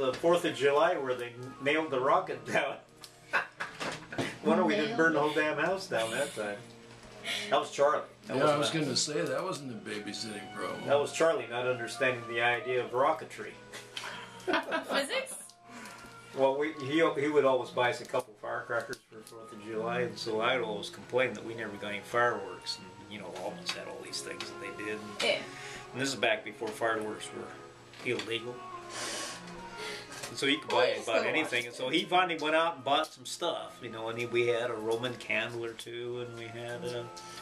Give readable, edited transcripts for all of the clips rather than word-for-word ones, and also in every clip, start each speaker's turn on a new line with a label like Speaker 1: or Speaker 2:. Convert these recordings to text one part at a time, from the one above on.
Speaker 1: The 4th of July where they nailed the rocket down. Wonder we didn't burn the whole damn house down that time. That was Charlie.
Speaker 2: Yeah, I was going to say, that wasn't a babysitting problem.
Speaker 1: That was Charlie not understanding the idea of rocketry.
Speaker 3: Physics?
Speaker 1: Well, he would always buy us a couple firecrackers for 4th of July, and so I would always complain that we never got any fireworks. And, you know, Almonds had all these things that they did.
Speaker 3: Yeah.
Speaker 1: And this is back before fireworks were illegal. And so he could buy about anything. And so he finally went out and bought some stuff, you know, and we had a Roman candle or two, and we had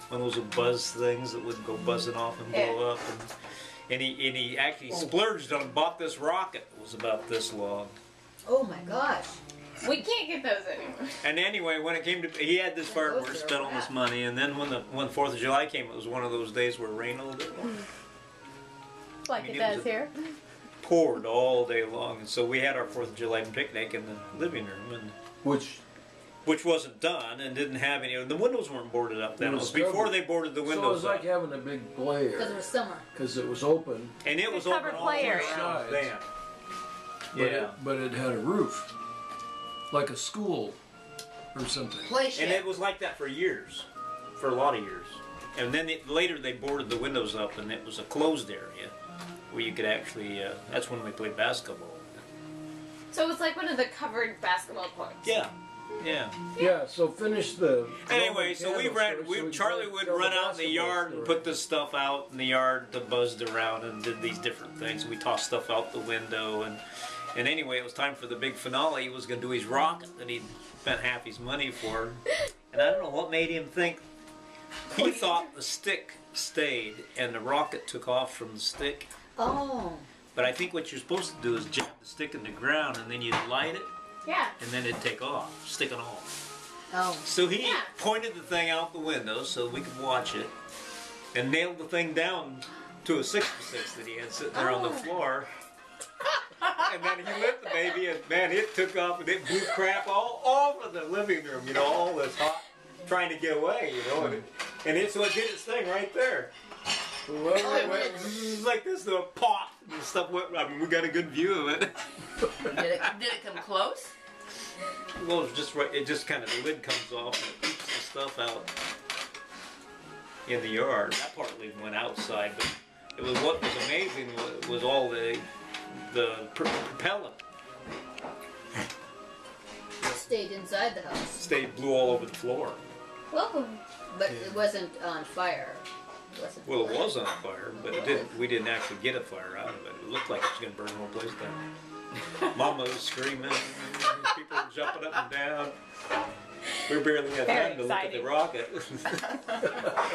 Speaker 1: one of those buzz things that would go buzzing off and blow up. And he actually splurged on and bought this rocket. It was about this long.
Speaker 4: Oh my gosh.
Speaker 3: We can't get those anymore.
Speaker 1: And anyway, when it came to, he had this fireworks, spent all this money, and then when 4th of July came, it was one of those days where it rained all day long.
Speaker 3: Like it does here.
Speaker 1: Poured all day long, and so we had our 4th of July picnic in the living room, and which wasn't done and didn't have any. The windows weren't boarded up then. It was before they boarded the windows.
Speaker 2: So it was like having a big glare.
Speaker 4: Because it was summer.
Speaker 2: Because it was open.
Speaker 1: And it was open all
Speaker 2: sides. But it had a roof, like a school or something.
Speaker 1: And it was like that for years, for a lot of years. And then later they boarded the windows up, and it was a closed area where you could actually. That's when we played basketball.
Speaker 3: So it's like one of the covered basketball courts.
Speaker 1: Yeah. Yeah.
Speaker 2: Yeah. So finish the.
Speaker 1: Anyway, so Charlie would run out in the yard and put this stuff out in the yard that buzzed around and did these different things. We tossed stuff out the window, and anyway, it was time for the big finale. He was going to do his rocket that he'd spent half his money for, and I don't know what made him think. He thought the stick stayed and the rocket took off from the stick.
Speaker 4: Oh.
Speaker 1: But I think what you're supposed to do is jab the stick in the ground and then you'd light it.
Speaker 3: Yeah.
Speaker 1: And then it'd take off, stick and all.
Speaker 4: Oh.
Speaker 1: So he pointed the thing out the window so we could watch it, and nailed the thing down to a 6x6 that he had sitting there on the floor. And then he lit the baby, and man, it took off, and it blew crap all over the living room. You know, all this hot, trying to get away. You know, and so it did its thing right there. It went like this, the pop and stuff went. I mean, we got a good view of it.
Speaker 5: Did it come close?
Speaker 1: Well, it's just right. It just kind of, the lid comes off and it keeps the stuff out in the yard. That partly went outside, but it was what was amazing was all the propellant
Speaker 4: Stayed inside the house.
Speaker 1: blew all over the floor.
Speaker 4: Well, but it wasn't on fire.
Speaker 1: Well, it was on fire, but it didn't. We didn't actually get a fire out of it. It looked like it was going to burn the whole place down. Mama was screaming. People were jumping up and down. We barely had time to look at the rocket.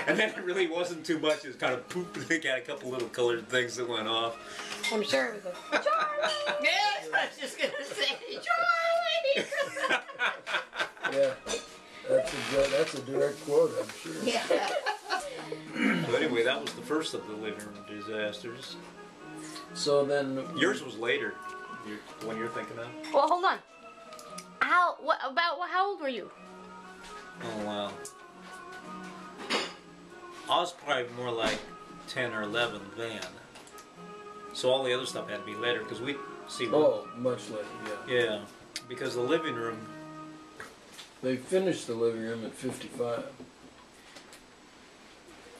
Speaker 1: And then it really wasn't too much. It was kind of poop. They got a couple little colored things that went off.
Speaker 3: I'm sure it was a Charlie.
Speaker 5: Yes, I was just gonna say Charlie.
Speaker 2: Yeah, that's a direct quote, I'm sure.
Speaker 4: Yeah.
Speaker 1: So anyway, that was the first of the living room disasters.
Speaker 2: So then
Speaker 1: Yours was later. The one you're thinking of?
Speaker 3: Well, hold on. How old were you?
Speaker 1: Oh wow. I was probably more like 10 or 11 then. So all the other stuff had to be later because we see.
Speaker 2: Oh, much later, yeah.
Speaker 1: Yeah, because the living room.
Speaker 2: They finished the living room at 55.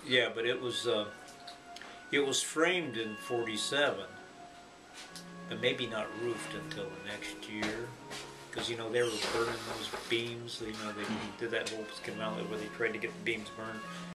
Speaker 1: Yeah, but it was framed in 47, but maybe not roofed until the next year, because you know they were burning those beams. You know they did that whole schematic where they tried to get the beams burned.